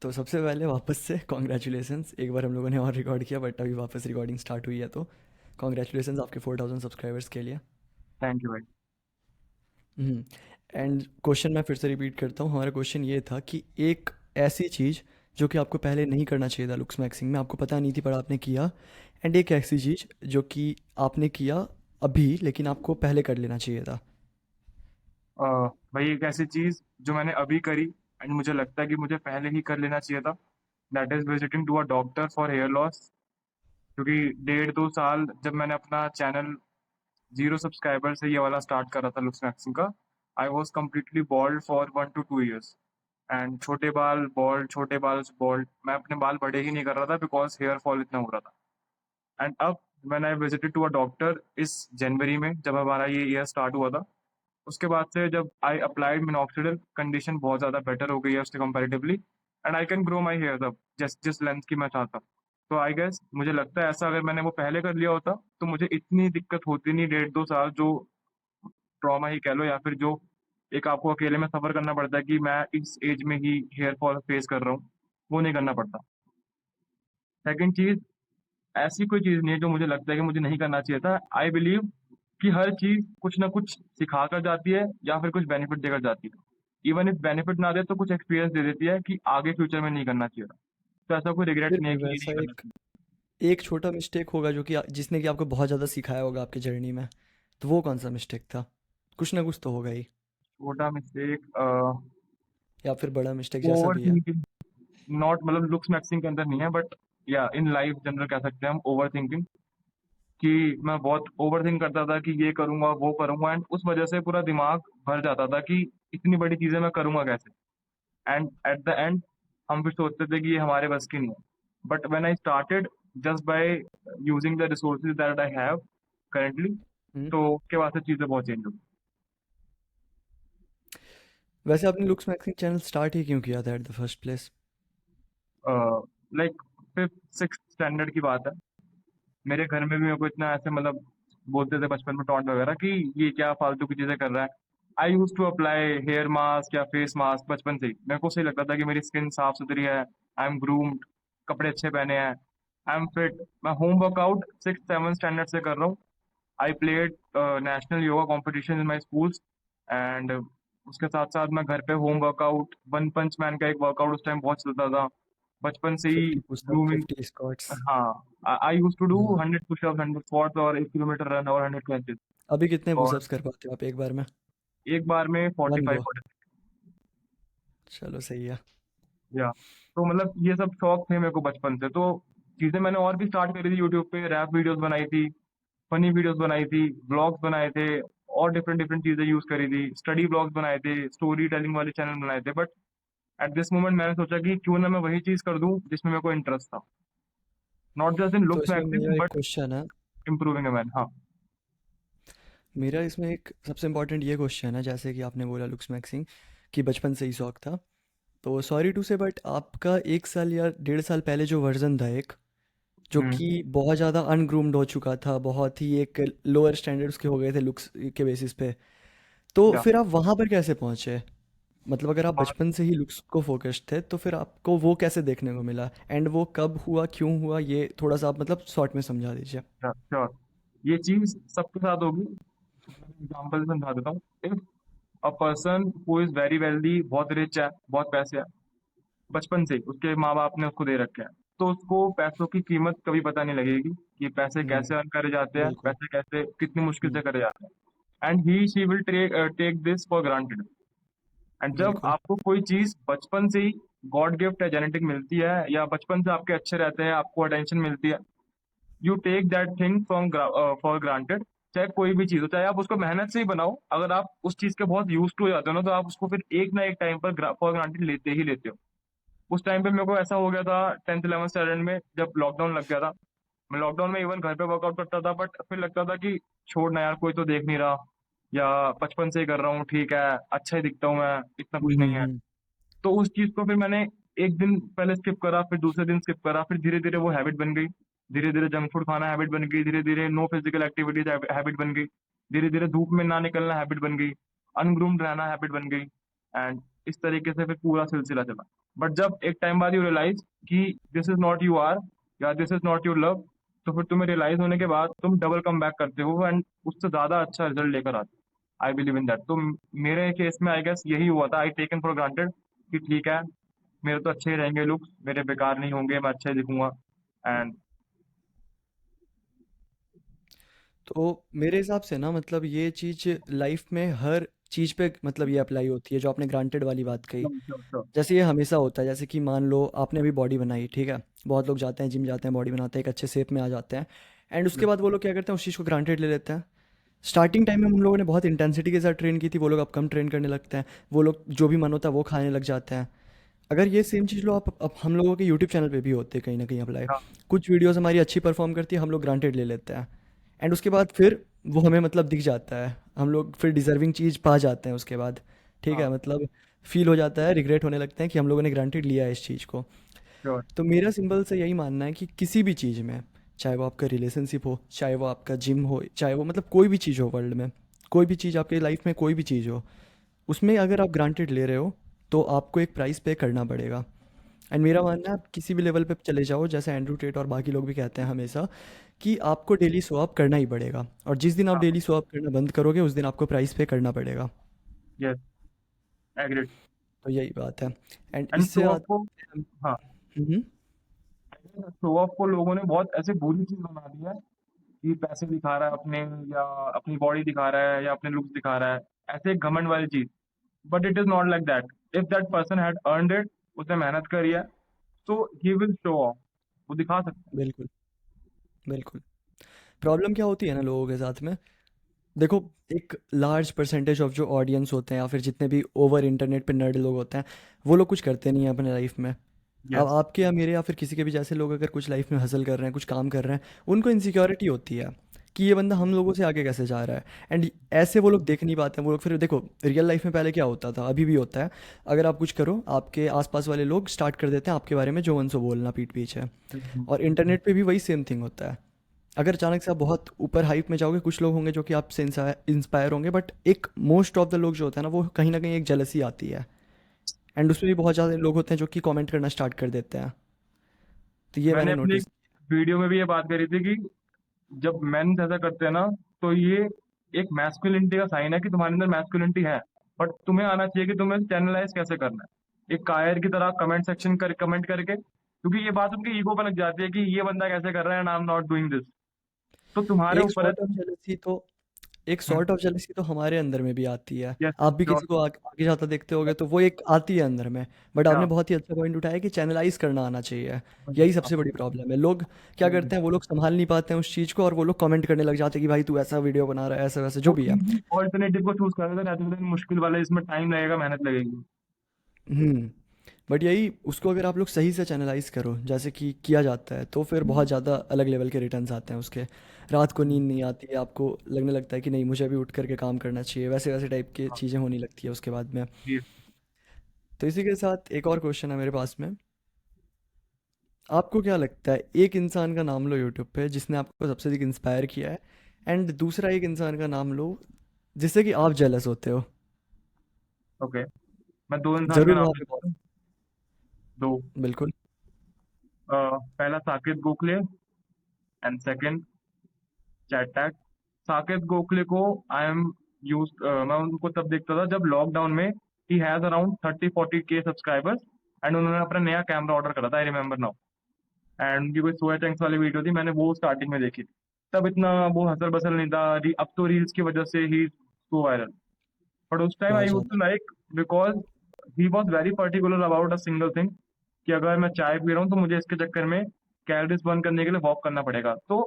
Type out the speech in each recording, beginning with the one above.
तो सबसे पहले वापस से कॉन्ग्रेचुलेसन्स। एक बार हम लोगों ने और रिकॉर्ड किया बट अभी वापस रिकॉर्डिंग स्टार्ट हुई है, तो कॉन्ग्रेचुलेसन्स आपके 4000 सब्सक्राइबर्स के लिए। थैंक यू भाई। एंड क्वेश्चन मैं फिर से रिपीट करता हूँ। हमारा क्वेश्चन ये था कि एक ऐसी चीज़ जो कि आपको पहले नहीं करना चाहिए था लुक्स मैक्सिंग में, आपको पता नहीं थी पर आपने किया। एंड एक ऐसी चीज़ जो कि आपने किया अभी लेकिन आपको पहले कर लेना चाहिए था। अ, भाई एक ऐसी चीज जो मैंने अभी करी एंड मुझे लगता है कि मुझे पहले ही कर लेना चाहिए था, that is visiting to a doctor for hair loss. क्योंकि 1.5 2 साल जब मैंने अपना चैनल 0 सब्सक्राइबर से ये वाला स्टार्ट करा था लुक्स मैक्सिंग का, I was completely bald for 1 to 2 years। And छोटे बाल बॉल्ड, छोटे बाल बॉल्ड, मैं अपने बाल बड़े ही नहीं कर रहा था बिकॉज हेयर फॉल इतना हो रहा था। एंड अब मैंने I visited to a doctor इस जनवरी में जब हमारा ये ईयर स्टार्ट हुआ था। उसके बाद से जब आई अप्लाइड मिनॉक्सिडिल, कंडीशन बहुत ज़्यादा बेटर हो गई है उसके comparatively, and I can grow my hair अब जिस लेंथ की मैं चाहता। तो आई गेस मुझे लगता है ऐसा अगर मैंने वो पहले कर लिया होता तो मुझे इतनी दिक्कत होती नहीं, 1.5 2 साल जो ट्रॉमा ही कह लो या फिर जो एक आपको अकेले में सफर करना पड़ता है कि मैं इस एज में ही हेयर फॉल फेस कर रहा हूँ, वो नहीं करना पड़ता। सेकंड चीज, ऐसी कोई चीज नहीं है जो मुझे लगता है कि मुझे नहीं करना चाहिए था। आई बिलीव कि हर चीज कुछ ना कुछ सिखा कर जाती है या फिर कुछ बेनिफिट देकर जाती है। इवन इफ बेनिफिट ना दे तो कुछ एक्सपीरियंस दे देती है कि आगे फ्यूचर में नहीं करना चाहिए था। तो ऐसा कोई रिग्रेट फिर नहीं भी है कि ये वैसा नहीं करना एक चाहिए। एक छोटा मिस्टेक होगा जो कि जिसने कि आपको बहुत ज़्यादा सिखाया होगा आपके जर्नी में, तो वो कौन सा मिस्टेक था? कुछ ना कुछ तो होगा ही। छोटा मिस्टेक, या फिर बड़ा मिस्टेक जैसा ओवर भी है। थिंकिंग। नॉट मतलब लुक्स मैक्सिंग के अंदर नहीं है बट या इन लाइफ जनरल कह सकते हैं हम ओवर थिंकिंग। कि मैं बहुत ओवर थिंक करता था कि ये करूंगा वो करूंगा, एंड उस वजह से पूरा दिमाग भर जाता था कि इतनी बड़ी चीजें मैं करूंगा कैसे। एंड एट द एंड हम फिर सोचते थे कि ये हमारे बस की नहीं है। But when I started just by using the resources that I have currently, hmm. तो उसके बाद से चीज़ें बहुत चेंज हो वैसे आपने लुक्स मैक्सिंग चैनल स्टार्ट ही क्यों किया था एट द फर्स्ट प्लेस? गई। लाइक 5th 6th स्टैंडर्ड की बात है। मेरे घर में भी मेरे को इतना ऐसे मतलब बोलते थे बचपन में टॉन्ट वगैरह कि ये क्या फालतू की चीज़ें कर रहा है। I use to apply hair mask या फेस मास्क बचपन से ही। मेरे को सही लगता था कि मेरी स्किन साफ सुथरी है, आई एम ग्रूम्ड, कपड़े अच्छे पहने हैं, आई एम फिट। मैं home workout 6th 7th standard से कर रहा हूँ। I played national yoga competition in my schools. And उसके साथ साथ मैं घर पे होम वर्कआउट, वन पंच मैन का एक वर्कआउट उस टाइम बहुत चलता था बचपन से ही। 50 पुशअप, ग्रूमिंग। 50 स्क्वाट्स। हाँ, I use to do 100 pushup, 100 squats और 1 किलोमीटर रन और 100 क्रंचेस। अभी कितने और पुशअप्स कर पाते हो आप एक बार में? एक बार में फोर्टी वन फाइव गो। फोर्टी चलो सही है। या तो मतलब ये सब शौक थे मेरे को बचपन से। तो चीज़ें मैंने और भी स्टार्ट करी थी, यूट्यूब पे रैप वीडियोस बनाई थी, फनी वीडियोस बनाई थी, ब्लॉग्स बनाए थे, और डिफरेंट डिफरेंट चीज़ें यूज़ करी थी, स्टडी ब्लॉग्स बनाए थे, स्टोरी टेलिंग वाले चैनल बनाए थे। बट एट दिस मोमेंट मैंने सोचा कि क्यों ना मैं वही चीज़ कर दूं जिसमें मेरे को इंटरेस्ट था, नॉट जस्ट इन तो लुक्स इसमें मैक्सिंग मेरा एक बट क्वेश्चन है। Improving a man. हाँ। मेरा इसमें एक सबसे इम्पोर्टेंट ये क्वेश्चन है, जैसे कि आपने बोला लुक्स मैक्सिंग कि बचपन से ही शौक था। तो सॉरी टू से बट आपका 1 साल या 1.5 साल पहले जो वर्जन था एक, जो हम्म। कि बहुत ज़्यादा अनग्रूम्ड हो चुका था, बहुत ही एक लोअर स्टैंडर्ड्स के हो गए थे लुक्स के बेसिस पे, तो या फिर आप वहाँ पर कैसे पहुँचे? मतलब अगर आप बचपन से ही लुक्स को फोकस्ड थे तो फिर आपको वो कैसे देखने को मिला, एंड वो कब हुआ, क्यों हुआ, ये थोड़ा सा आप मतलब शॉर्ट में समझा दीजिए। श्योर, ये चीज़ सबके साथ होगी। एग्जाम्पल समझा देता हूँ। If a person who is very wealthy, बहुत रिच है, बहुत पैसे है, बचपन से ही उसके माँ बाप ने उसको दे रखे हैं, तो उसको पैसों की कीमत कभी पता नहीं लगेगी कि पैसे कैसे अर्न करे जाते हैं, बिल्कुल। पैसे कैसे कितनी मुश्किल हम्म, से करे जाते हैं। And he she will take this for granted. And जब बिल्कुल। आपको कोई चीज बचपन से ही गॉड गिफ्ट है, जेनेटिक मिलती है, या बचपन से आपके अच्छे रहते हैं, आपको अटेंशन मिलती है, you take that thing from for granted. चाहे कोई भी चीज हो, चाहे आप उसको मेहनत से ही बनाओ, अगर आप उस चीज के बहुत यूज टू हो जाते हो ना, तो आप उसको फिर एक ना एक टाइम पर फॉर ग्रांटेड लेते ही लेते हो। उस टाइम पे मेरे को ऐसा हो गया था 10th 11th स्टैंडर्ड में जब लॉकडाउन लग गया था। मैं लॉकडाउन में इवन घर पे वर्कआउट करता था, बट फिर लगता था कि छोड़ ना यार, कोई तो देख नहीं रहा, या बचपन से ही कर रहा हूँ, ठीक है, अच्छा ही दिखता हूँ मैं, इतना कुछ नहीं है। हम्म। तो उस चीज को फिर मैंने एक दिन पहले स्किप करा, फिर दूसरे दिन स्किप करा, फिर धीरे धीरे वो हैबिट बन गई। धीरे धीरे जंक फूड खाना हैबिट बन गई, धीरे धीरे नो फिजिकल एक्टिविटीज हैबिट बन गई, धीरे धीरे धूप में ना निकलना हैबिट बन गई, अनग्रूम्ड रहना हैबिट बन गई। एंड इस तरीके से फिर पूरा सिलसिला चला। बट जब एक टाइम बाद यू रियलाइज कि this is not you are, या this is not your love, तो फिर तुम्हें रियलाइज होने के बाद तुम डबल कम बैक करते हो एंड उससे ज्यादा अच्छा रिजल्ट लेकर आते हो। I believe in that. तो मेरे केस में आई गेस यही हुआ था। आई टेकन फॉर ग्रांटेड कि ठीक है, मेरे तो अच्छे ही रहेंगे लुक्स, मेरे बेकार नहीं होंगे, मैं अच्छा ही दिखूंगा। एंड तो मेरे हिसाब से ना मतलब ये चीज़ लाइफ में हर चीज़ पे मतलब ये अप्लाई होती है जो आपने ग्रांटेड वाली बात कही। Sure sure sure. जैसे ये हमेशा होता है, जैसे कि मान लो आपने अभी बॉडी बनाई, ठीक है, बहुत लोग जाते हैं जिम जाते हैं, बॉडी बनाते हैं, एक अच्छे शेप में आ जाते हैं, एंड उसके बाद वो लोग क्या करते हैं, उस चीज़ को ग्रांटेड ले लेते हैं। स्टार्टिंग टाइम में उन लोगों ने बहुत इंटेंसिटी के साथ ट्रेन की थी, वो लोग अब कम ट्रेन करने लगते हैं, वो लोग जो भी मन होता है वो खाने लग जाते हैं। अगर ये सेम चीज़ लो आप अब हम लोगों के यूट्यूब चैनल पे भी होते हैं कहीं ना कहीं अप्लाई। हाँ कुछ वीडियोस हमारी अच्छी परफॉर्म करती है, हम लोग ग्रांटेड ले लेते हैं, एंड उसके बाद फिर वो हमें मतलब दिख जाता है, हम लोग फिर डिजर्विंग चीज़ पा जाते हैं उसके बाद, ठीक है, हाँ मतलब फील हो जाता है, रिग्रेट होने लगते हैं कि हम लोगों ने ग्रांटेड लिया है इस चीज़ को। श्योर। तो मेरा सिंपल से यही मानना है कि किसी भी चीज़ में, चाहे वो आपका रिलेशनशिप हो, चाहे वो आपका जिम हो, चाहे वो मतलब कोई भी चीज़ हो वर्ल्ड में, कोई भी चीज़ आपकी लाइफ में कोई भी चीज़ हो, उसमें अगर आप ग्रांटेड ले रहे हो तो आपको एक प्राइस पे करना पड़ेगा। एंड मेरा मानना है आप किसी भी लेवल पे चले जाओ, जैसे एंड्रू टेट और बाकी लोग भी कहते हैं हमेशा कि आपको डेली शो अप करना ही पड़ेगा, और जिस दिन आप हाँ डेली शो अप करना बंद करोगे उस दिन आपको प्राइस पे करना पड़ेगा। Yes agreed. तो यही बात है। एंड एंड इससे शो ऑफ को, आते हैं हाँ, हम्म, शो ऑफ को लोगों ने बहुत ऐसे बुरी चीज बना दिया है कि पैसे दिखा रहा है अपने, या अपनी बॉडी दिखा रहा है, या अपने लुक्स दिखा रहा है, ऐसे एक घमंड वाली चीज। But it is not like that. If that person had earned it, उसने मेहनत करी है, तो ही विल शो ऑफ, वो दिखा सकता बिल्कुल बिल्कुल। प्रॉब्लम क्या होती है ना लोगों के साथ में, देखो, एक लार्ज परसेंटेज ऑफ जो ऑडियंस होते हैं या फिर जितने भी ओवर इंटरनेट पे नर्ड लोग होते हैं, वो लोग कुछ करते नहीं हैं अपने लाइफ में। है। अब यस। आपके या मेरे या फिर किसी के भी जैसे लोग अगर कुछ लाइफ में हसल कर रहे हैं, कुछ काम कर रहे हैं, उनको इनसिक्योरिटी होती है कि ये बंदा हम लोगों से आगे कैसे जा रहा है, एंड ऐसे वो लोग देख नहीं पाते हैं। वो लोग फिर देखो, रियल लाइफ में पहले क्या होता था, अभी भी होता है, अगर आप कुछ करो आपके आसपास वाले लोग स्टार्ट कर देते हैं आपके बारे में जो मन सो बोलना पीठ पीछे। और इंटरनेट पे भी वही सेम थिंग होता है। अगर अचानक से आप बहुत ऊपर हाइप में जाओगे, कुछ लोग होंगे जो कि आपसे इंस्पायर होंगे, बट एक मोस्ट ऑफ द लोग जो होते हैं ना, वो कहीं ना कहीं एक जेलसी आती है, एंड उसमें भी बहुत ज़्यादा लोग होते हैं जो कि कमेंट करना स्टार्ट कर देते हैं। तो ये मैंने मैंने अपनी नोटिस। एक वीडियो में भी ये बात करी थी कि जब मेन ऐसा करते हैं ना, तो ये एक मैस्कुलिनिटी का साइन है कि तुम्हारे अंदर मैस्कुलिनिटी है। बट तुम्हें आना चाहिए कि तुम्हें चैनलाइज कैसे करना है, एक कायर की तरह कमेंट सेक्शन कर कमेंट करके, क्योंकि ये बात उनके ईगो पे लग जाती है कि ये बंदा कैसे कर रहा है and I am not doing this. तो तुम्हारे एक ऊपर है सॉर्ट ऑफ तुम। जेलसी तो एक सॉर्ट ऑफ जेलसी तो हमारे अंदर में भी आती है। यस आप भी श्योर। किसी को आगे जाता देखते होगे तो वो एक आती है अंदर में। बट आपने बहुत ही अच्छा पॉइंट उठाया कि चैनलाइज करना आना चाहिए। यही सबसे बड़ी प्रॉब्लम है। लोग क्या करते हैं, वो लोग संभाल नहीं पाते हैं उस चीज़ को, और वो लोग कमेंट करने लग जाते हैं कि भाई तू ऐसा वीडियो बना रहा है, ऐसा वैसे जो वो भी है। इजी ऑल्टरनेटिव को चूज कर रहे थे rather than मुश्किल वाले, इसमें टाइम लगेगा, मेहनत लगेगी। हम्म। बट यही उसको अगर आप लोग सही से चैनलाइज करो जैसे कि किया जाता है, तो फिर बहुत ज़्यादा अलग लेवल के रिटर्न्स आते हैं उसके। रात को नींद नहीं आती है, आपको लगने लगता है कि नहीं मुझे भी उठ करके काम करना चाहिए, वैसे वैसे टाइप की हाँ चीज़ें होने लगती है उसके बाद में। जी। तो इसी के साथ एक और क्वेश्चन है मेरे पास में। आपको क्या लगता है, एक इंसान का नाम लो यूट्यूब पे जिसने आपको सबसे अधिक इंस्पायर किया है, एंड दूसरा एक इंसान का नाम लो जिससे कि आप जेलस होते हो। ओके, मैं दो इंसान का ज़रूर नाम वहाँ ले पे सकता बहुत। हूँ। दो। बिल्कुल। पहला Saket Gokhale, and second chat tag. Saket Gokhale को आई एम यूज, मैं उनको तब देखता था जब लॉकडाउन में ही हैज अराउंड 30-40 के सब्सक्राइबर्स, एंड उन्होंने अपना नया कैमरा ऑर्डर करा था, आई रिमेम्बर नाउ। एंड उनकी कोई सोया चंक्स वाली वीडियो थी, मैंने वो स्टार्टिंग में देखी थी। तब इतना वो हसल बसल नहीं था। अब तो रील्स की वजह से ही सो वायरल। बट उस टाइम आई बहुत यूज ज़्यादा। To like, because he was very particular about a single thing, कि अगर मैं चाय पी रहा हूँ तो मुझे इसके चक्कर में कैलोरीज बर्न करने के लिए वॉक करना पड़ेगा। तो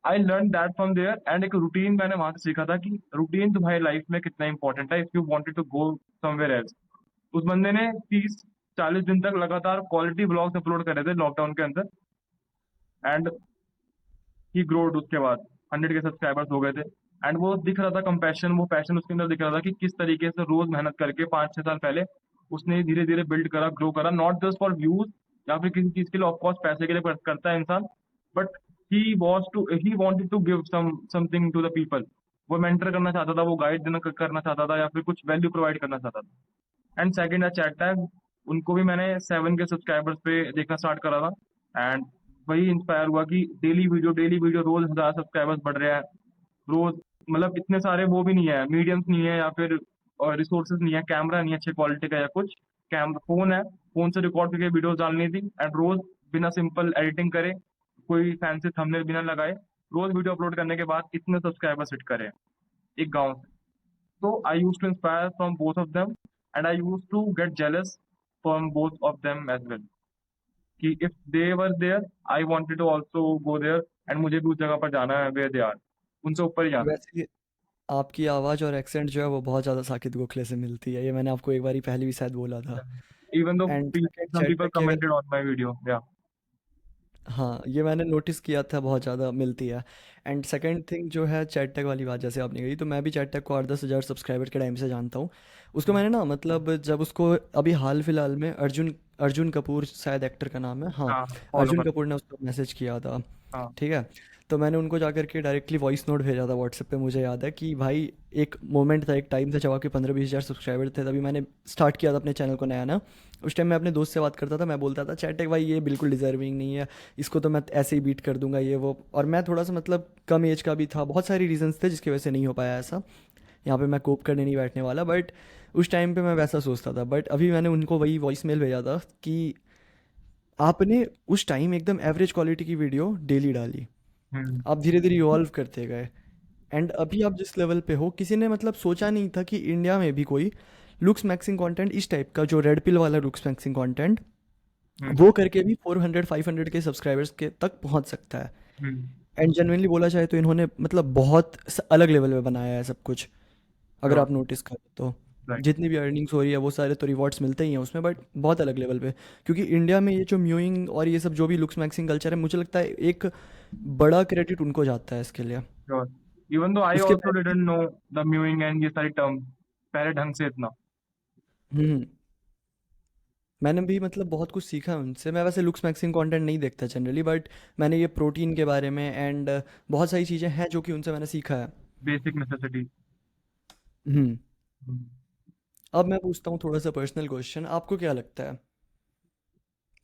I learn that from there, and एक रूटीन मैंने वहां से सीखा था कि रूटीन तुम्हारी लाइफ में कितना इंपॉर्टेंट है if you wanted to go somewhere else. उस बंदे ने 30-40 दिन तक लगातार क्वालिटी ब्लॉग्स अपलोड करे थे लॉकडाउन के अंदर, एंड ही ग्रोड। उसके बाद 100 के सब्सक्राइबर्स हो गए थे, एंड वो दिख रहा था कंपैशन, वो पैशन उसके अंदर दिख रहा था कि किस तरीके से रोज मेहनत करके 5-6 साल पहले उसने धीरे धीरे बिल्ड करा, ग्रो करा, नॉट जस्ट फॉर व्यूज या फिर किसी चीज के लिए, ऑफकोर्स पैसे के लिए करता है इंसान, but he wanted to give something to the people. वो मेंटर करना चाहता था, वो गाइड देना करना चाहता था, या फिर कुछ वैल्यू प्रोवाइड करना चाहता था। एंड सेकंड है चैट टैग। उनको भी मैंने 7 के सब्सक्राइबर्स पे देखना स्टार्ट करा था। एंड वही इंस्पायर हुआ कि डेली वीडियो रोज 1000 सब्सक्राइबर्स बढ़ रहे हैं रोज। मतलब इतने सारे वो भी नहीं है, मीडियम्स नहीं है या फिर रिसोर्सेज नहीं है, कैमरा नहीं है अच्छे क्वालिटी का या कुछ। कैमरा फोन है, फोन से रिकॉर्ड करके वीडियोस डालनी थी एंड रोज बिना सिंपल एडिटिंग करे, कोई फैंसी थंबनेल बिना लगाए, रोज वीडियो अपलोड करने के बाद इतने सब्सक्राइबर्स हिट करे एक गांव से। So I used to inspire from both of them, and I used to get jealous from both of them as well. कि if they were there, I wanted to also go there, and मुझे भी उस जगह पर जाना है where they are, उनसे ऊपर ही जाना वैसे आपकी आवाज़ और एक्सेंट जो है वो बहुत ज़्यादा साकिब गोखले से मिलती है, ये मैंने आपको एक बारी पहले भी शायद बोला था। है। Even though and second some chat people tag की अगर, commented on my video, yeah. हाँ ये मैंने नोटिस किया था, बहुत ज़्यादा मिलती है। एंड सेकंड थिंग जो है चैट टैग वाली बात, जैसे आपने कही, तो मैं भी चैट टैग को 8-10 हज़ार सब्सक्राइबर के टाइम से जानता हूँ। उसको मैंने ना, मतलब जब उसको अभी हाल फिलहाल में अर्जुन अर्जुन कपूर शायद एक्टर का नाम है, हाँ, हाँ, फॉलो अर्जुन कर। कपूर ने उसको मैसेज किया था। हाँ। ठीक है, तो मैंने उनको जा करके डायरेक्टली वॉइस नोट भेजा था व्हाट्सएप पे। मुझे याद है कि भाई एक मोमेंट था, एक टाइम था जब आपके 15-20 हज़ार सब्सक्राइबर थे, तभी मैंने स्टार्ट किया था अपने चैनल को नया ना। उस टाइम मैं अपने दोस्त से बात करता था, मैं बोलता था चैटेक भाई ये बिल्कुल डिजर्विंग नहीं है, इसको तो मैं ऐसे ही बीट कर दूंगा ये वो। और मैं थोड़ा सा मतलब कम एज का भी था, बहुत सारी रीजंस थे जिसकी वजह से नहीं हो पाया ऐसा। यहाँ पे मैं कोप करने नहीं बैठने वाला, बट उस टाइम पे मैं वैसा सोचता था। बट अभी मैंने उनको वही वॉइस मेल भेजा था कि आपने उस टाइम एकदम एवरेज क्वालिटी की वीडियो डेली डाली, हम्म। आप धीरे धीरे इवॉल्व करते गए, एंड अभी आप जिस लेवल पे हो, किसी ने मतलब सोचा नहीं था कि इंडिया में भी कोई लुक्स मैक्सिंग कंटेंट इस टाइप का, जो रेड पिल वाला लुक्स मैक्सिंग कंटेंट, हम्म। वो करके भी 400-500 के सब्सक्राइबर्स के तक पहुंच सकता है। हम्म। एंड जेनुइनली बोला जाए तो इन्होंने मतलब बहुत अलग लेवल पे बनाया है सब कुछ, अगर श्योर। आप नोटिस करें तो। राइट। जितनी भी अर्निंग्स हो रही है वो सारे तो रिवॉर्ड्स मिलते ही हैं उसमें, बट बहुत अलग लेवल पे। क्योंकि इंडिया में ये जो म्यूइंग और ये सब जो भी लुक्स मैक्सिंग कल्चर है, मुझे लगता है एक बड़ा क्रेडिट उनको जाता है इसके लिए। श्योर। इवन दो आई उसके ऑल्सो पहले भी, didn't know the mowing and ये सारी टर्म पहले ढंग से इतना। हम्म, मैंने भी मतलब बहुत कुछ सीखा है उनसे। मैं वैसे लुक्स मैक्सिंग कंटेंट नहीं देखता जनरली, बट मैंने ये प्रोटीन के बारे में एंड बहुत सारी चीज़ें हैं जो कि उनसे मैंने सीखा है। Basic necessity. हम्म। अब मैं पूछता हूँ थोड़ा सा पर्सनल क्वेश्चन, आपको क्या लगता है,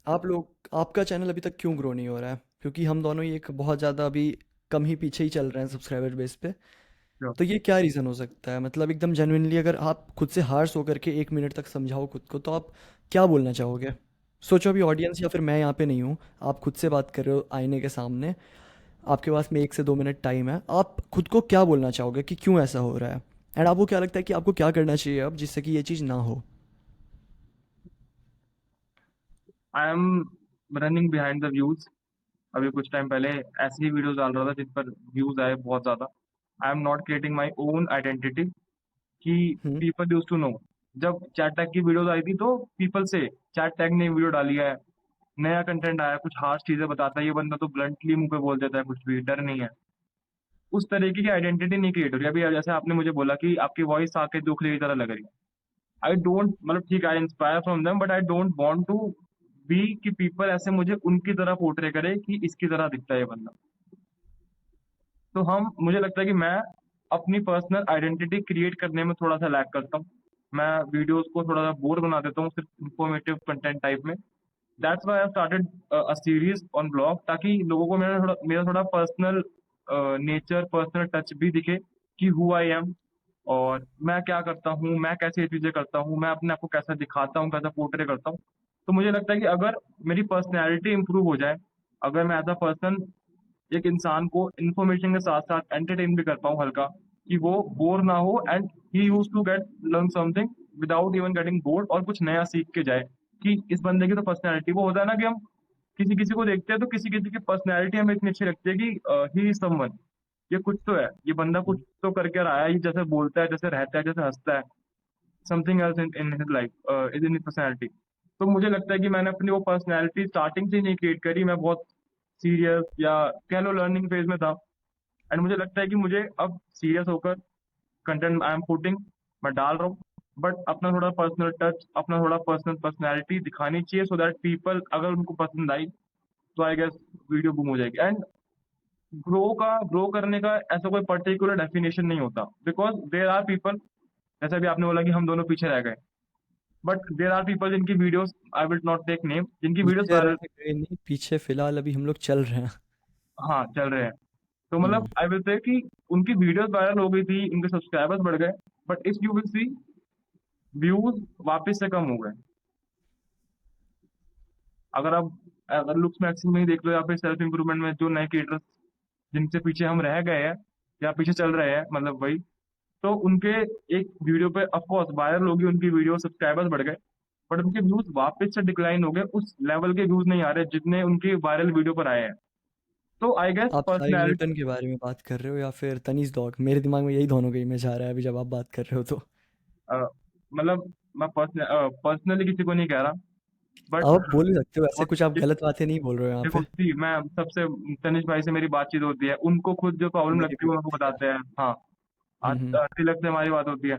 आप लोग, आपका चैनल अभी तक क्यों ग्रो नहीं हो रहा है? क्योंकि हम दोनों ही एक बहुत ज़्यादा अभी कम ही पीछे ही चल रहे हैं सब्सक्राइबर बेस पे। तो ये क्या रीज़न हो सकता है? मतलब एकदम जेन्युइनली अगर आप खुद से हार्श होकर के 1 मिनट तक समझाओ खुद को, तो आप क्या बोलना चाहोगे? सोचो अभी ऑडियंस या फिर मैं यहाँ पे नहीं हूँ, आप खुद से बात कर रहे हो आईने के सामने, आपके पास में 1 से 2 मिनट टाइम है, आप खुद को क्या बोलना चाहोगे कि क्यों ऐसा हो रहा है? एंड आपको क्या लगता है कि आपको क्या करना चाहिए अब जिससे कि ये चीज़ ना हो? I am running behind the views. अभी कुछ टाइम पहले ऐसी ही वीडियोस डाल रहा था जिन पर व्यूज आए बहुत ज्यादा। I am not creating my own identity कि hmm. People use to know. जब चैट टैग की वीडियोस आई थी तो पीपल से चैट टैग ने वीडियो डाली है, नया कंटेंट आया, कुछ हार्श चीजें बताता है, ये बंदा तो ब्लंटली मुंह पे बोल देता है, कुछ भी डर नहीं है। उस तरीके की आइडेंटिटी नहीं क्रिएट हो रही। अभी जैसे आपने मुझे बोला कि आपकी वॉइस आके दुखले की तरह लग रही है। आई डोंट, मतलब ठीक है, I inspire from them, but I don't want to be कि पीपल ऐसे मुझे उनकी तरह पोर्ट्रे करे कि इसकी तरह दिखता है ये बंदा। तो हम, मुझे लगता है कि मैं अपनी पर्सनल आइडेंटिटी क्रिएट करने में थोड़ा सा लैक करता हूँ। मैं वीडियोस को थोड़ा सा बोर बना देता हूँ सिर्फ इंफॉर्मेटिव कंटेंट टाइप में। That's why I started a series on blog, ताकि लोगों को मेरा थोड़ा पर्सनल नेचर, पर्सनल टच भी दिखे कि हु आई एम, और मैं क्या करता हूँ, मैं कैसे ये चीजें करता हूँ, मैं अपने आप को कैसा दिखाता हूँ, कैसा पोर्ट्रे करता हूँ। तो मुझे लगता है कि अगर मेरी पर्सनैलिटी इंप्रूव हो जाए, अगर मैं एज अ पर्सन एक इंसान को इन्फॉर्मेशन के साथ साथ एंटरटेन भी कर पाऊँ हल्का, कि वो बोर ना हो and he use to get learn something without even getting bored, और कुछ नया सीख के जाए। कि इस बंदे की तो पर्सनैलिटी, वो होता है ना कि हम किसी किसी को देखते हैं तो किसी किसी की पर्सनैलिटी हमें इतनी अच्छी लगती है कि ही इज समवन, ये कुछ तो है, ये बंदा कुछ तो करके रहा है, ये जैसे बोलता है, जैसे रहता है, जैसे हंसता है, something else in his life, is in his personality. तो मुझे लगता है कि मैंने अपनी वो पर्सनैलिटी स्टार्टिंग से ही नहीं क्रिएट करी। मैं बहुत सीरियस या कह लो लर्निंग फेज में था, एंड मुझे लगता है कि मुझे अब सीरियस होकर कंटेंट आई एम पुटिंग, मैं डाल रहा हूँ, बट अपना थोड़ा पर्सनल टच, अपना थोड़ा पर्सनल पर्सनैलिटी दिखानी चाहिए, सो दैट पीपल, अगर उनको पसंद आई तो आई गेस वीडियो बूम हो जाएगी। एंड ग्रो करने का ऐसा कोई पर्टिकुलर डेफिनेशन नहीं होता, बिकॉज देर आर पीपल, जैसे भी आपने बोला कि हम दोनों पीछे रह गए, बट देर आर पीपल जिनकी videos, I will not take name, जिनकी वीडियोस पीछे वायरल, रहने गए नहीं, पीछे फिलहाल अभी हम लोग चल रहे हैं। हाँ चल रहे हैं। तो मतलब हम्म। आई विल से कि उनकी वीडियोस वायरल हो गई थी, उनके सब्सक्राइबर्स बढ़ गए, but if you will see, views वापस से कम हो गए। अगर आप, अगर लुक्स मैक्सिम में ही देख लो या फिर सेल्फ इंप्रूवमेंट में जो नए क्रिएटर्स जिनसे पीछे हम रह गए हैं या पीछे चल रहे हैं, मतलब वही, तो उनके एक वीडियो पे ऑफकोर्स वायरल होगी उनकी वीडियो, सब्सक्राइबर्स बढ़ गए, बट उनके व्यूज वापस से डिक्लाइन हो गए, उस लेवल के व्यूज नहीं आ रहे जितने उनके वायरल वीडियो पर आए हैं। तो आई गेस आप साई पर्सनैलिटी, न्यूटन के बारे में बात कर रहे हो या फिर तनीष डॉग? मेरे दिमाग में यही दोनों का इमेज आ रहा है अभी जब आप बात कर रहे हो तो। मतलब मैं पर्सनली किसी को नहीं कह रहा, बट आप बोल ही सकते हो, ऐसे कुछ आप गलत बातें नहीं बोल रहे हो यहाँ देखो पे। सी, मैं सबसे, तनिष भाई से मेरी बातचीत होती है, उनको खुद जो प्रॉब्लम मेरी लगती भी है वो हमको होती है। बताते हैं। हाँ, हम्म। तिलक से हमारी बात होती है।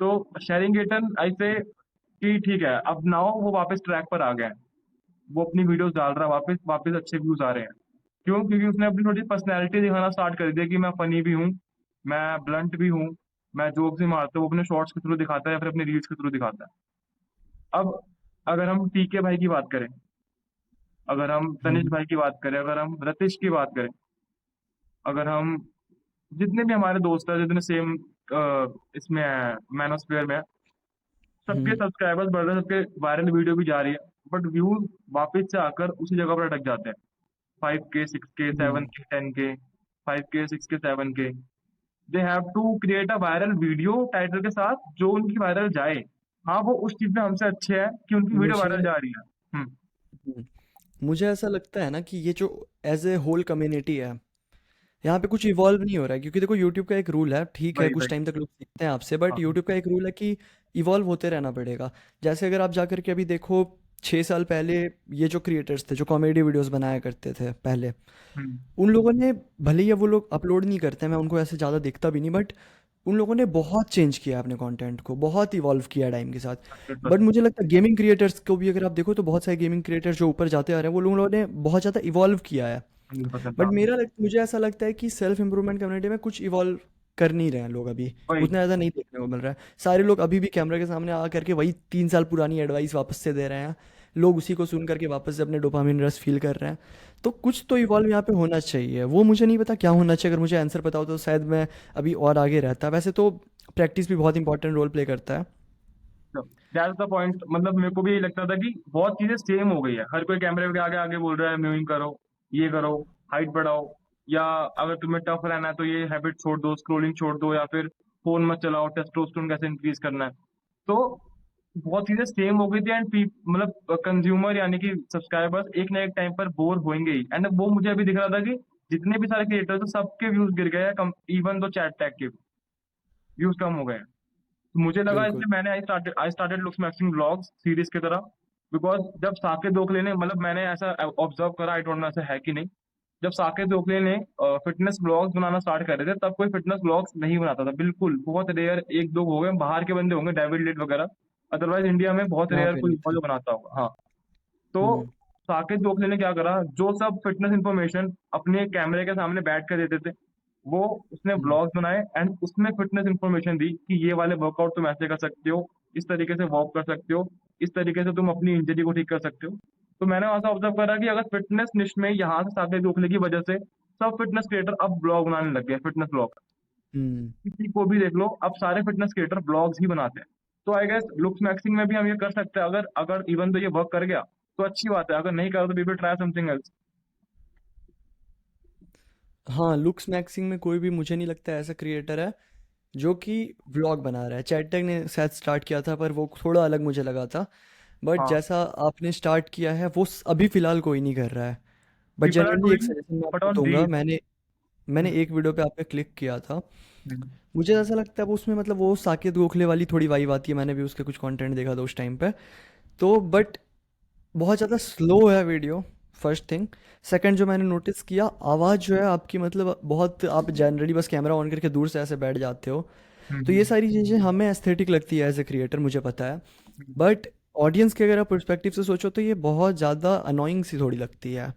तो शेरिंग एटन ऐसे कि ठीक है, अब नाउ वो वापस ट्रैक पर आ गया है, वो अपनी वीडियोस डाल रहा है, वापस वापस अच्छे व्यूज आ रहे हैं। क्यों? क्योंकि उसने अपनी थोड़ी पर्सनैलिटी दिखाना स्टार्ट कर दिया कि मैं फनी भी हूँ, मैं ब्लंट भी हूँ, मैं जोक्स भी मारता हूँ, वो अपने शॉर्ट्स के थ्रू दिखाता है या फिर अपने रील्स के थ्रू दिखाता है। अब अगर हम टीके भाई की बात करें, अगर हम तनिष हम्म। भाई की बात करें, अगर हम रतीश की बात करें, अगर हम जितने भी हमारे दोस्त हैं जितने सेम इसमें है, मैनोस्फेयर में है, सबके हम्म। सब्सक्राइबर्स बढ़ रहे हैं, सबके वायरल वीडियो भी जा रही है, बट व्यूज वापस से आकर उसी जगह पर अटक जाते हैं। 5K, 6K, hmm. 7K, 10K, 5K, 6K, 7K। They have to create a viral video title के साथ जो उनकी वायरल जाए। हाँ, वो उस चीज में हमसे अच्छे हैं कि उनकी वीडियो मुझे वायरल जा रही है। हम्म। हम्म, मुझे ऐसा लगता है ना कि ये जो एज ए होल कम्युनिटी है, यहाँ पे कुछ इवॉल्व नहीं हो रहा है। क्योंकि देखो यूट्यूब का एक रूल है, ठीक है वही कुछ वही। टाइम तक लोग सीखते हैं आपसे, बट हाँ। यूट्यूब का एक रूल है कि इवॉल्व होते रहना पड़ेगा। जैसे अगर आप जाकर के अभी देखो, 6 साल पहले ये जो क्रिएटर्स थे जो कॉमेडी वीडियोस बनाया करते थे पहले, हम्म। उन लोगों ने, भले ही अब वो लोग अपलोड नहीं करते, मैं उनको ऐसे ज़्यादा देखता भी नहीं, बट उन लोगों ने बहुत चेंज किया अपने कंटेंट को, बहुत इवॉल्व किया टाइम के साथ। हंड्रेड बट परसेंट मुझे लगता है गेमिंग क्रिएटर्स को भी अगर आप देखो तो बहुत सारे गेमिंग क्रिएटर्स जो ऊपर जाते आ रहे हैं वो लोगों ने बहुत ज़्यादा इवॉल्व किया है। 100%। बट हाँ, मुझे ऐसा लगता है कि सेल्फ इम्प्रूवमेंट कम्युनिटी में कुछ इवॉल्व कर नहीं रहे हैं लोग अभी, वही। उतना ज़्यादा नहीं देखने को मिल रहा है। सारे लोग अभी भी कैमरा के सामने आ करके वही 3 साल पुरानी एडवाइस वापस से दे रहे हैं, लोग उसी को सुन करके वापस से अपने डोपामिन रश फील कर रहे हैं। तो कुछ तो इवॉल्व यहाँ पे होना चाहिए, वो मुझे नहीं पता क्या होना चाहिए। अगर मुझे आंसर पता हो तो शायद मैं अभी और आगे रहता। वैसे तो प्रैक्टिस भी बहुत इंपॉर्टेंट रोल प्ले करता है। That's the point. मतलब मेरे को भी यही लगता था कि बहुत चीजें सेम हो गई है, हर कोई कैमरे के आगे आगे बोल रहा है म्यूइंग करो, ये करो, हाइट बढ़ाओ, या अगर तुम्हें टफ रहना है तो ये हैबिट छोड़ दो, स्क्रोलिंग छोड़ दो, या फिर फोन मत चलाओ, टेस्टोस्टेरोन कैसे इंक्रीज करना है। तो बहुत चीजें सेम हो गई थी, एंड मतलब कंज्यूमर यानी कि सब्सक्राइबर्स एक ना एक टाइम पर बोर होंगे ही। एंड वो मुझे अभी दिख रहा था कि जितने भी सारे क्रिएटर्स हैं सबके व्यूज गिर गए हैं, इवन दो चैट टैग के व्यूज कम हो गए हैं। तो मुझे लगा, बिल्कुल। इसलिए मैंने I started looks maxing vlogs series की तरह। बिकॉज जब साकेत गोखले ने, मतलब मैंने ऐसा ऑब्जर्व करा, आई डोंट नो ऐसा है कि नहीं, जब साकेत गोखले ने फिटनेस ब्लॉग्स बनाना स्टार्ट करे थे तब कोई फिटनेस ब्लॉग्स नहीं बनाता था, बिल्कुल बहुत रेयर एक दो हो गए, बाहर के बंदे होंगे डेविड लिट वगैरह, अदरवाइज इंडिया में बहुत यहाँ रेयर पे कोई नहीं होगा थे। जो बनाता होगा। हाँ। तो हम्म। साकेत गोखले ने क्या करा, जो सब फिटनेस इंफॉर्मेशन अपने कैमरे के सामने बैठ कर देते थे, वो उसने हम्म। ब्लॉग्स बनाए एंड उसमें फिटनेस इंफॉर्मेशन दी कि ये वाले वर्कआउट तुम ऐसे कर सकते हो, इस तरीके से वॉक कर सकते हो, इस तरीके से तुम अपनी इंजरी को ठीक कर सकते हो। तो मैंने वहां से ऑब्जर्व करा कि अगर फिटनेस निश में यहाँ से साकेत गोखले की वजह से सब फिटनेस क्रिएटर अब ब्लॉग बनाने लग गए, फिटनेस ब्लॉग। हम्म। किसी को भी देख लो, अब सारे फिटनेस क्रिएटर ब्लॉग्स ही बनाते हैं। तो आई गेस लुक्स मैक्सिंग में भी हम ये कर सकते हैं, अगर अगर इवन तो ये वर्क कर गया तो अच्छी बात है, अगर नहीं करा तो we will try something else. हाँ, लुक्स मैक्सिंग में कोई भी मुझे नहीं लगता ऐसा क्रिएटर है जो कि व्लॉग बना रहा है। चैटटैग ने शायद स्टार्ट किया था पर वो थोड़ा अलग मुझे लगा था। बट हाँ, जैसा आपने स्टार्ट किया है वो अभी फ़िलहाल कोई नहीं कर रहा है। बट पीपल आर जनरली एक डूइंग, सजेशन मैं बट आपको ऑन दूंगा, रील। मैंने मैंने एक वीडियो पे आप पे क्लिक किया था। हम्म। मुझे ऐसा लगता है वो उसमें मतलब वो साकेत गोखले वाली थोड़ी वाइब आती है, मैंने भी उसके कुछ कंटेंट देखा था उस टाइम पे। तो बट बहुत ज़्यादा स्लो है वीडियो, फर्स्ट थिंग। सेकंड जो मैंने नोटिस किया, आवाज़ जो है आपकी, मतलब बहुत, आप जनरली बस कैमरा ऑन करके दूर से ऐसे बैठ जाते हो। तो ये हम्म। सारी चीज़ें हमें एस्थेटिक लगती है एज ए क्रिएटर, मुझे पता है। हम्म। बट ऑडियंस के अगर आप पर्सपेक्टिव से सोचो तो ये बहुत ज़्यादा अनोइंग सी थोड़ी लगती है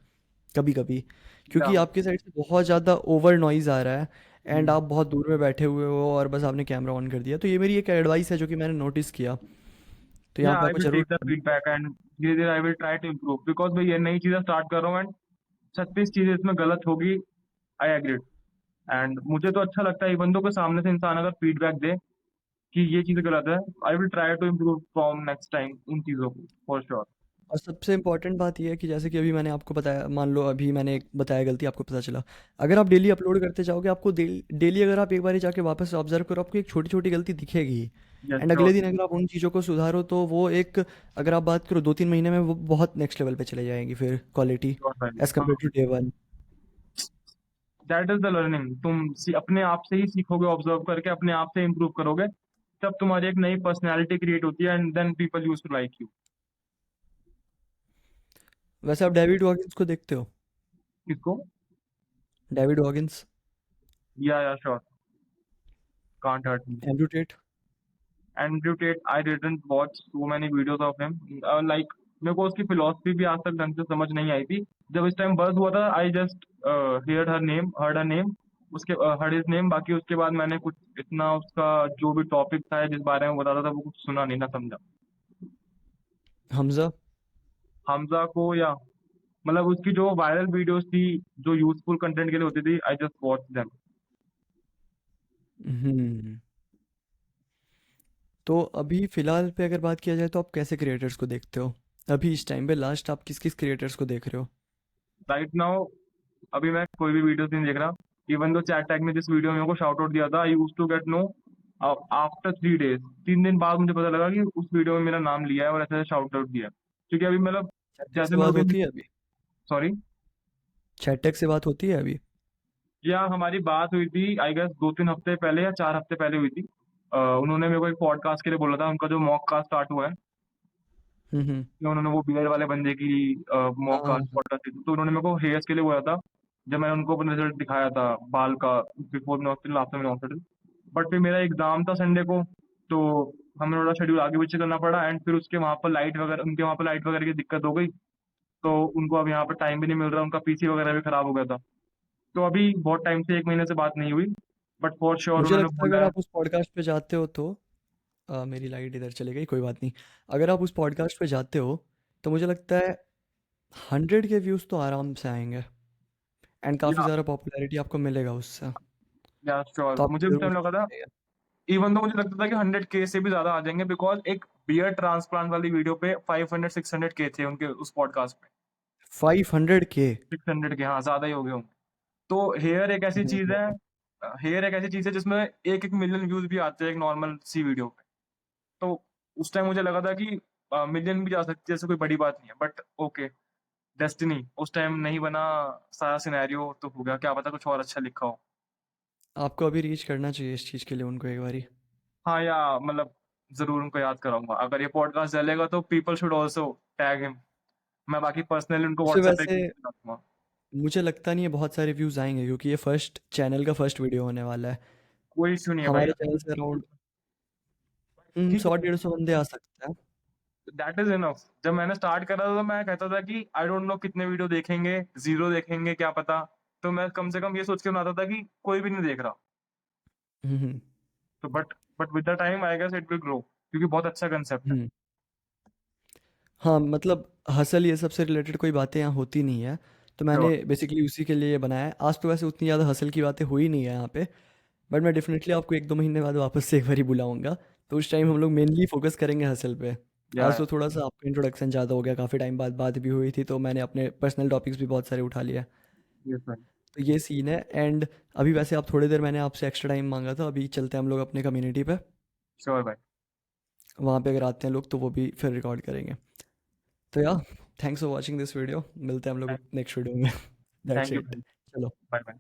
कभी कभी, या। क्योंकि आपके साइड से बहुत ज़्यादा ओवर नॉइज़ आ रहा है एंड हम्म। आप बहुत दूर में बैठे हुए हो और बस आपने कैमरा ऑन कर दिया। तो ये मेरी एक एडवाइस है जो कि मैंने नोटिस किया। तो यहाँ या पे आई आपको विल ज़रूर टेक द फीडबैक एंड धीरे धीरे I will try to improve, because भाई ये नई चीजें स्टार्ट कर रहा हूँ एंड 36 चीजें इसमें गलत होगी। I agree. एंड मुझे तो अच्छा लगता है इवन दो के सामने से इंसान अगर फीडबैक दे कि ये चीजें गलत है, I will try to improve from next time इन चीजों को फॉर श्योर। और सबसे इम्पोर्टेंट बात ये है कि जैसे कि अभी मैंने आपको बताया, मान लो अभी मैंने एक बताया गलती आपको पता चला, अगर आप डेली अपलोड करते जाओगे आपको डेली अगर आप एक बार जाके वापस ऑब्जर्व करो आपको एक छोटी छोटी गलती दिखेगी। यस एंड अगले श्योर। दिन अगर आप उन चीज़ों को सुधारो तो वो एक, अगर आप बात करो 2-3 महीने में वो बहुत नेक्स्ट लेवल पे चले जाएंगी फिर क्वालिटी श्योर भाई। As compare to day one. That is the learning. तुम अपने आप से ही सीखोगे, ऑब्जर्व करके अपने आप से इम्प्रूव करोगे, तब तुम्हारी एक नई पर्सनैलिटी क्रिएट होती है and then people use to like you. वैसे आप डेविड वॉगिन्स को देखते हो? किसको? डेविड वॉगिन्स, या sure. Can't hurt me. Andrew Tate. Andrew Tate, I didn't watch so many videos of him. Like मेरे को उसकी फिलोसफी भी आज तक ढंग से समझ नहीं आई थी। जब इस टाइम बज़ हुआ था I just heard her name, उसके हर्ड हिज नेम। बाकी उसके बाद मैंने कुछ इतना उसका जो भी टॉपिक था जिस बारे में बताता था वो कुछ सुना नहीं ना समझा। हमजा। हमजा को, या मतलब उसकी जो वायरल वीडियोस थी जो यूजफुल कंटेंट के लिए होती थी, आई जस्ट वॉच देम। हम्म। तो अभी फ़िलहाल पे अगर बात किया जाए तो आप कैसे क्रिएटर्स को देखते हो? अभी इस टाइम पे लास्ट आप किस किस क्रिएटर्स को देख रहे हो? राइट नाउ अभी मैं कोई भी वीडियो नहीं देख रहा। इवन दो चैट टैग ने जिस वीडियो में मेरे को शाउट आउट दिया था, I use to get no after 3 days. 3 दिन बाद मुझे पता लगा कि उस वीडियो में मेरा नाम लिया है और ऐसे शाउट आउट दिया है। क्योंकि अभी मतलब चैटेक जैसे से मैं बात अभी, होती है अभी? सॉरी, चैटेक से बात होती है अभी? या हमारी बात हुई थी आई गेस 2-3 हफ्ते पहले या 4 हफ्ते पहले हुई थी। उन्होंने मेरे को एक पॉडकास्ट के लिए बोला था, उनका जो मॉक कास्ट स्टार्ट हुआ है, हम्म। कि उन्होंने वो बियर वाले बंदे की हाँ मॉक हाँ कास्ट हाँ। पॉडकास्ट थी, तो उन्होंने मेरे को हेयर्स के लिए बोला था। जब मैंने उनको अपना रिजल्ट दिखाया था बाल का, बिफोर में हॉस्पिटल आफ्टर में हॉस्पिटल, बट फिर मेरा एग्जाम था संडे को, तो हमें थोड़ा शेड्यूल आगे पीछे करना पड़ा एंड फिर उसके वहाँ पर लाइट वगैरह, उनके वहाँ पर लाइट वगैरह की दिक्कत हो गई, तो उनको अब यहाँ पर टाइम भी नहीं मिल रहा, उनका पीसी वगैरह भी खराब हो गया था। तो अभी बहुत टाइम से 1 महीने से बात नहीं हुई, बट फॉर श्योर मुझे उन्होंने लगता है बोला अगर है। आप उस पॉडकास्ट पे जाते हो तो मेरी लाइट इधर चली गई, कोई बात नहीं। अगर आप उस पॉडकास्ट पे जाते हो तो मुझे लगता है 100 के व्यूज़ तो आराम से आएंगे एंड काफ़ी या ज़्यादा पॉपुलैरिटी आपको मिलेगा उससे। या श्योर, तो मुझे आपको भी ज़रूर टाइम लगा देखना था। चाहिए। इवन तो मुझे लगता था कि 100K से भी ज्यादा आ जाएंगे, बिकॉज एक बियर ट्रांसप्लांट वाली वीडियो पे 500-600K थे उनके उस पॉडकास्ट पे। 500 के? 600 के, हाँ ज्यादा ही हो गए होंगे। तो हेयर एक ऐसी चीज है, हेयर एक ऐसी चीज है जिसमें 1-1 मिलियन व्यूज भी आते हैं एक नॉर्मल सी वीडियो पे। तो उस टाइम मुझे लगा था कि मिलियन भी जा सकती है, ऐसे कोई बड़ी बात नहीं है, बट ओके, डेस्टिनी उस टाइम नहीं बना। सारा सिनेरियो तो हो गया, क्या पता कुछ और अच्छा लिखा हो। आपको अभी रीच करना चाहिए इस चीज़ के लिए उनको एक बारी। हाँ, या मतलब जरूर उनको याद कराऊंगा, अगर ये पॉडकास्ट चलेगा तो people should also tag him. मैं बाकी पर्सनली उनको उसे व्हाट्सएप पे वैसे दूंगा। मुझे लगता नहीं है बहुत सारे व्यूज़ आएंगे क्योंकि ये फर्स्ट चैनल का फर्स्ट वीडियो होने वाला है। कोई इश्यू नहीं है भाई। हमारे चैनल से अराउंड ठीक सौ है, 150 बंदे आ सकते हैं। That is enough. जब मैंने स्टार्ट करा था तो मैं कहता था कि आई डोंट नो कितने वीडियो देखेंगे, 0 देखेंगे क्या पता। तो मैं कम से कम ये सोच के बनाता था कि कोई भी नहीं देख रहा। हम्म तो but with the time I guess it will grow, क्योंकि बहुत अच्छा कंसेप्ट है। हम्म। हाँ मतलब हसल ये सबसे रिलेटेड कोई बातें यहाँ होती नहीं है, तो मैंने श्योर। बेसिकली उसी के लिए ये बनाया है। आज तो वैसे उतनी ज़्यादा हसल की बातें हुई नहीं है यहाँ पे, बट मैं डेफिनेटली आपको 1-2 महीने बाद वापस से एक बारी बुलाऊंगा। तो उस टाइम हम लोग मेनली फोकस करेंगे हसल पे। या आज तो थोड़ा सा आपका इंट्रोडक्शन ज़्यादा हो गया, काफ़ी टाइम बाद बात भी हुई थी तो मैंने अपने पर्सनल टॉपिक्स भी बहुत सारे उठा लिया। यस भाई। तो ये सीन है। एंड अभी वैसे आप थोड़ी देर, मैंने आपसे एक्स्ट्रा टाइम मांगा था, अभी चलते हैं हम लोग अपने कम्युनिटी पे, श्योर भाई। वहाँ पे अगर आते हैं लोग तो वो भी फिर रिकॉर्ड करेंगे। तो या thanks for watching this video, मिलते हैं हम लोग थैंक नेक्स्ट वीडियो में। That's thank you it. भाई। चलो। Bye bye.